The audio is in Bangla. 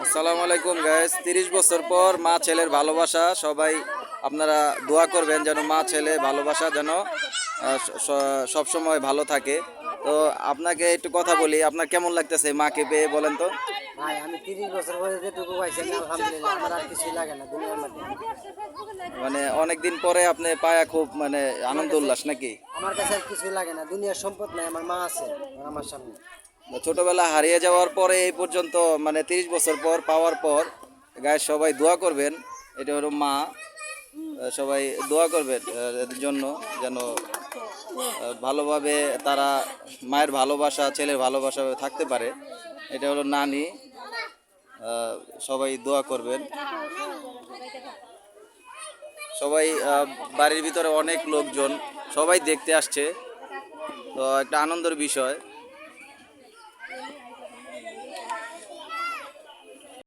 আসসালামু আলাইকুম গাইস। 30 বছর পর মা ছেলের ভালোবাসা, সবাই আপনারা দোয়া করবেন যেন মা ছেলে ভালোবাসা যেন সব সময় ভালো থাকে। তো আপনাকে একটু কথা বলি, আপনার কেমন লাগতেছে মাকে পেয়ে বলেন তো? ভাই আমি 30 বছর পরে যেটুকু পাইছি আমি আলহামদুলিল্লাহ, আমার আর কিছুই লাগে না দুনিয়ার মধ্যে। মানে অনেক দিন পরে আপনি পায়া খুব মানে আমার আনন্দ কাছে উল্লাস নাকি? আমার কাছে আর কিছুই লাগে না, দুনিয়ার সম্পদ নাই, আমার মা আছে আমার সামনে। ছোটবেলা হারিয়ে যাওয়ার পরে এই পর্যন্ত মানে 30 বছর পর পাওয়ার পর গায়ে সবাই দোয়া করবেন। এটা হলো মা, সবাই দোয়া করবেন এদের জন্য যেন ভালোভাবে তারা মায়ের ভালোবাসা ছেলের ভালোবাসা থাকতে পারে। এটা হলো নানি, সবাই দোয়া করবেন। সবাই বাড়ির ভিতরে অনেক লোকজন সবাই দেখতে আসছে, তো একটা আনন্দের বিষয়।